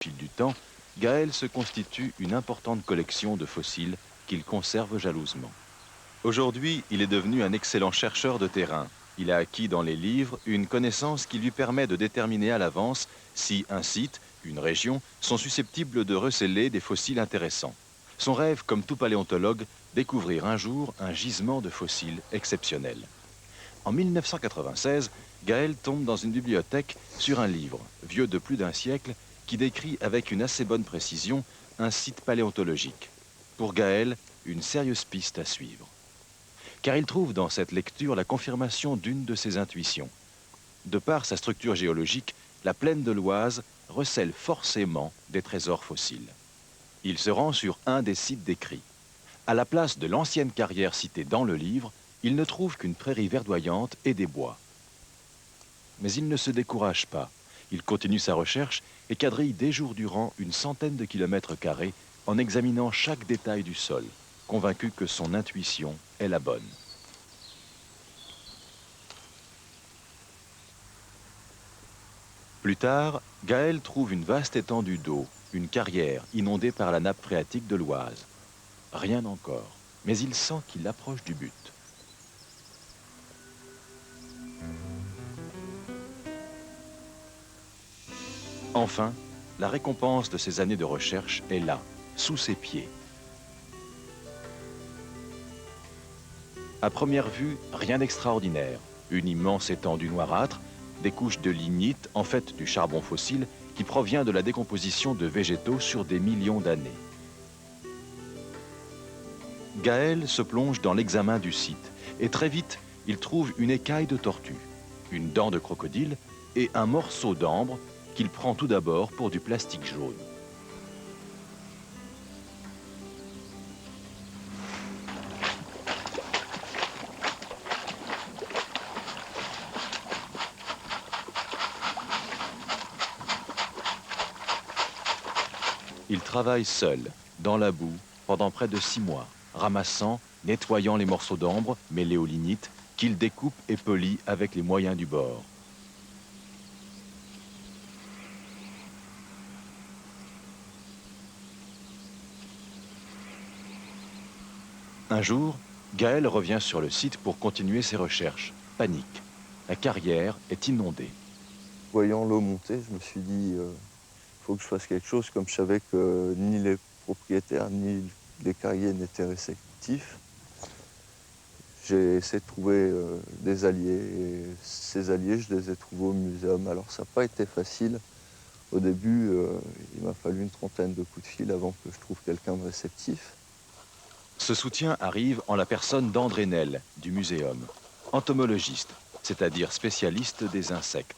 fil du temps, Gaël se constitue une importante collection de fossiles qu'il conserve jalousement. Aujourd'hui, il est devenu un excellent chercheur de terrain. Il a acquis dans les livres une connaissance qui lui permet de déterminer à l'avance si un site, une région, sont susceptibles de recéler des fossiles intéressants. Son rêve, comme tout paléontologue, découvrir un jour un gisement de fossiles exceptionnel. En 1996, Gaël tombe dans une bibliothèque sur un livre, vieux de plus d'un siècle, qui décrit avec une assez bonne précision un site paléontologique. Pour Gaël, une sérieuse piste à suivre. Car il trouve dans cette lecture la confirmation d'une de ses intuitions. De par sa structure géologique, la plaine de l'Oise recèle forcément des trésors fossiles. Il se rend sur un des sites décrits. À la place de l'ancienne carrière citée dans le livre, il ne trouve qu'une prairie verdoyante et des bois. Mais il ne se décourage pas. Il continue sa recherche et quadrille des jours durant une centaine de kilomètres carrés en examinant chaque détail du sol, convaincu que son intuition est la bonne. Plus tard, Gaël trouve une vaste étendue d'eau, une carrière inondée par la nappe phréatique de l'Oise. Rien encore, mais il sent qu'il approche du but. Enfin, la récompense de ses années de recherche est là, sous ses pieds. À première vue, rien d'extraordinaire. Une immense étendue noirâtre, des couches de lignite, en fait du charbon fossile, qui provient de la décomposition de végétaux sur des millions d'années. Gaël se plonge dans l'examen du site, et très vite, il trouve une écaille de tortue, une dent de crocodile et un morceau d'ambre qu'il prend tout d'abord pour du plastique jaune. Il travaille seul, dans la boue, pendant près de 6 mois, ramassant, nettoyant les morceaux d'ambre mêlés aux lignites qu'il découpe et polit avec les moyens du bord. Un jour, Gaël revient sur le site pour continuer ses recherches. Panique. La carrière est inondée. Voyant l'eau monter, je me suis dit, faut que je fasse quelque chose, comme je savais que ni les propriétaires ni les carriers n'étaient réceptifs. J'ai essayé de trouver des alliés, et ces alliés, je les ai trouvés au muséum. Alors ça n'a pas été facile. Au début, il m'a fallu une trentaine de coups de fil avant que je trouve quelqu'un de réceptif. Ce soutien arrive en la personne d'André Nel, du muséum, entomologiste, c'est-à-dire spécialiste des insectes.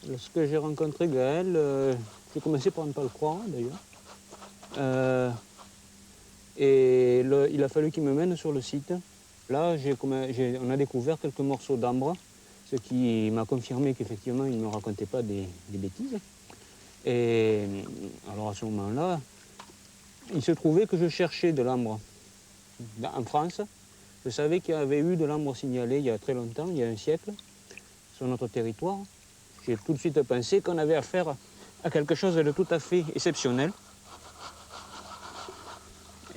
Lorsque j'ai rencontré Gaël, j'ai commencé par ne pas le croire d'ailleurs. Il a fallu qu'il me mène sur le site. Là, on a découvert quelques morceaux d'ambre, ce qui m'a confirmé qu'effectivement, il ne me racontait pas des bêtises. Et alors à ce moment-là, il se trouvait que je cherchais de l'ambre en France. Je savais qu'il y avait eu de l'ambre signalé il y a très longtemps, il y a un siècle, sur notre territoire. J'ai tout de suite pensé qu'on avait affaire à quelque chose de tout à fait exceptionnel.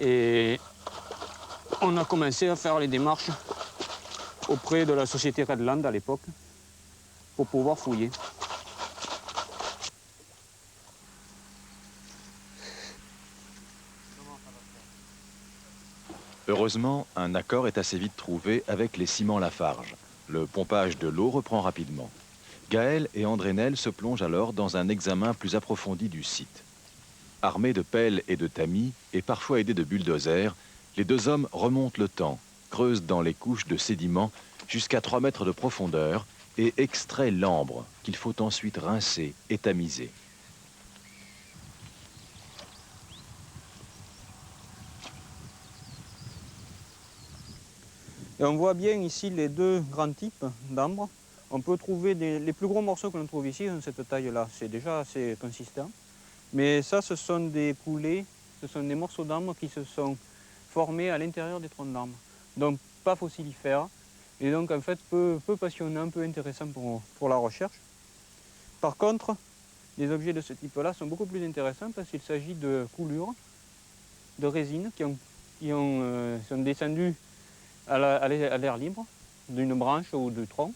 Et on a commencé à faire les démarches auprès de la société Redland à l'époque pour pouvoir fouiller. Heureusement, un accord est assez vite trouvé avec les ciments Lafarge. Le pompage de l'eau reprend rapidement. Gaël et André Nel se plongent alors dans un examen plus approfondi du site. Armés de pelles et de tamis, et parfois aidés de bulldozers, les deux hommes remontent le temps, creusent dans les couches de sédiments jusqu'à 3 mètres de profondeur et extraient l'ambre qu'il faut ensuite rincer et tamiser. Et on voit bien ici les deux grands types d'ambre. On peut trouver les plus gros morceaux que l'on trouve ici ont cette taille-là. C'est déjà assez consistant. Mais ça, ce sont des coulées, ce sont des morceaux d'ambre qui se sont formés à l'intérieur des troncs d'arbre. Donc pas fossilifères. Et donc en fait peu passionnant, peu intéressant pour la recherche. Par contre, les objets de ce type-là sont beaucoup plus intéressants parce qu'il s'agit de coulures, de résines sont descendues à l'air libre, d'une branche ou du tronc,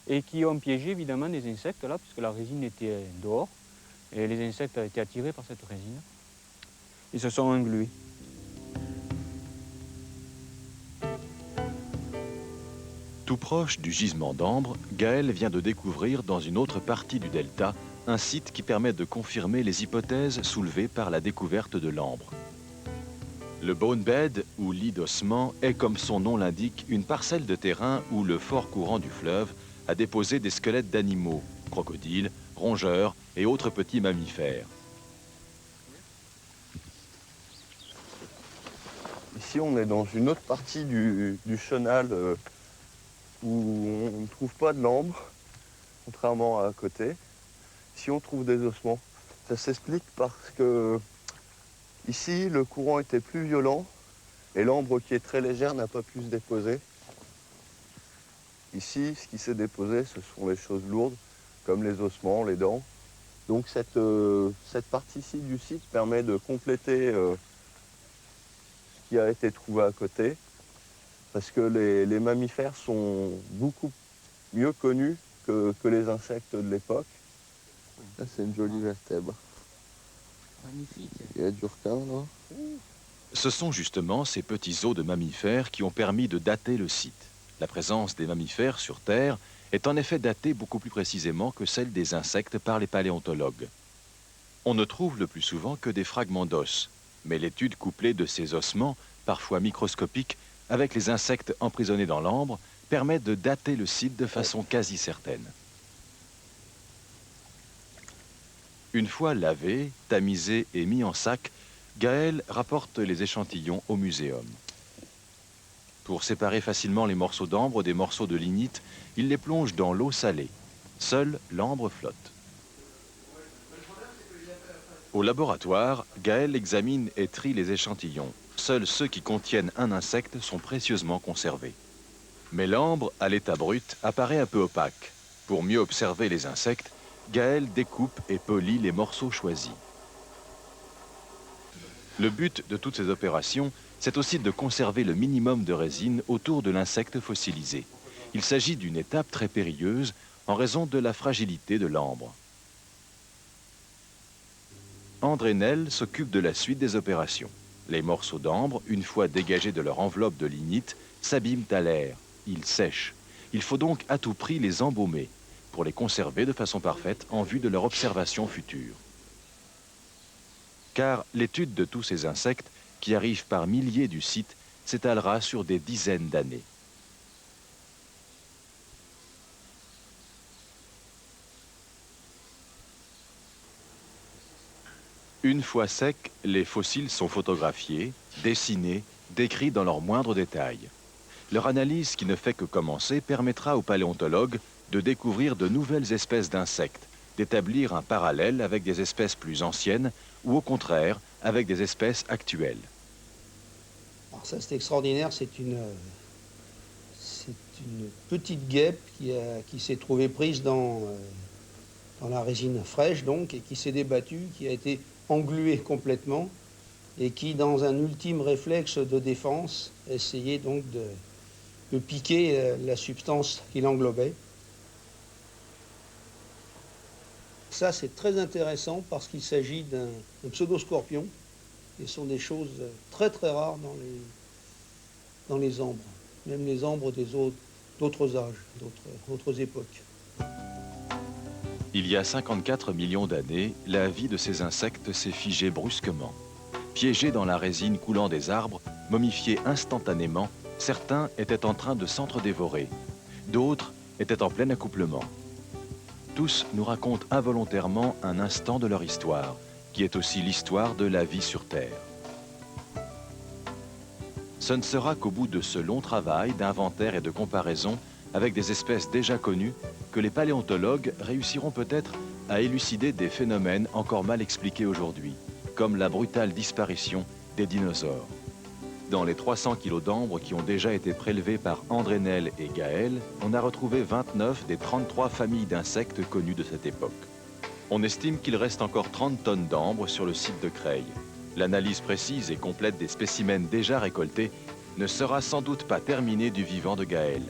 et qui ont piégé évidemment des insectes là, puisque la résine était dehors, et les insectes ont été attirés par cette résine. Ils se sont englués. Tout proche du gisement d'ambre, Gaël vient de découvrir dans une autre partie du delta un site qui permet de confirmer les hypothèses soulevées par la découverte de l'ambre. Le bone bed, ou lit d'ossement, est comme son nom l'indique une parcelle de terrain où le fort courant du fleuve a déposé des squelettes d'animaux, crocodiles, rongeurs et autres petits mammifères. Ici, on est dans une autre partie du chenal où on ne trouve pas de l'ambre, contrairement à côté. Ici, on trouve des ossements. Ça s'explique parce que ici, le courant était plus violent et l'ambre qui est très légère n'a pas pu se déposer. Ici, ce qui s'est déposé, ce sont les choses lourdes, comme les ossements, les dents. Donc cette partie-ci du site permet de compléter ce qui a été trouvé à côté, parce que les mammifères sont beaucoup mieux connus que les insectes de l'époque. Là, c'est une jolie vertèbre. Magnifique. Il y a du requin, là. Ce sont justement ces petits os de mammifères qui ont permis de dater le site. La présence des mammifères sur Terre est en effet datée beaucoup plus précisément que celle des insectes par les paléontologues. On ne trouve le plus souvent que des fragments d'os, mais l'étude couplée de ces ossements, parfois microscopiques, avec les insectes emprisonnés dans l'ambre, permet de dater le site de façon quasi certaine. Une fois lavés, tamisés et mis en sac, Gaël rapporte les échantillons au muséum. Pour séparer facilement les morceaux d'ambre des morceaux de lignite, il les plonge dans l'eau salée. Seule l'ambre flotte. Au laboratoire, Gaël examine et trie les échantillons. Seuls ceux qui contiennent un insecte sont précieusement conservés. Mais l'ambre, à l'état brut, apparaît un peu opaque. Pour mieux observer les insectes, Gaël découpe et polit les morceaux choisis. Le but de toutes ces opérations, c'est aussi de conserver le minimum de résine autour de l'insecte fossilisé. Il s'agit d'une étape très périlleuse en raison de la fragilité de l'ambre. André Nel s'occupe de la suite des opérations. Les morceaux d'ambre, une fois dégagés de leur enveloppe de lignite, s'abîment à l'air. Ils sèchent. Il faut donc à tout prix les embaumer pour les conserver de façon parfaite en vue de leur observation future. Car l'étude de tous ces insectes, qui arrivent par milliers du site, s'étalera sur des dizaines d'années. Une fois secs, les fossiles sont photographiés, dessinés, décrits dans leurs moindres détails. Leur analyse, qui ne fait que commencer, permettra aux paléontologues de découvrir de nouvelles espèces d'insectes, d'établir un parallèle avec des espèces plus anciennes ou au contraire avec des espèces actuelles. Alors ça c'est extraordinaire, c'est une petite guêpe qui s'est trouvée prise dans la résine fraîche donc, et qui s'est débattue, qui a été engluée complètement et qui, dans un ultime réflexe de défense, essayait donc de piquer la substance qui l'englobait. Ça, c'est très intéressant parce qu'il s'agit d'un pseudoscorpion. Et ce sont des choses très très rares dans les ambres, même les ambres d'autres âges, d'autres époques. Il y a 54 millions d'années, la vie de ces insectes s'est figée brusquement. Piégés dans la résine coulant des arbres, momifiés instantanément, certains étaient en train de s'entre-dévorer. D'autres étaient en plein accouplement. Tous nous racontent involontairement un instant de leur histoire, qui est aussi l'histoire de la vie sur Terre. Ce ne sera qu'au bout de ce long travail d'inventaire et de comparaison avec des espèces déjà connues que les paléontologues réussiront peut-être à élucider des phénomènes encore mal expliqués aujourd'hui, comme la brutale disparition des dinosaures. Dans les 300 kilos d'ambre qui ont déjà été prélevés par André Nel et Gaël, on a retrouvé 29 des 33 familles d'insectes connues de cette époque. On estime qu'il reste encore 30 tonnes d'ambre sur le site de Creil. L'analyse précise et complète des spécimens déjà récoltés ne sera sans doute pas terminée du vivant de Gaël.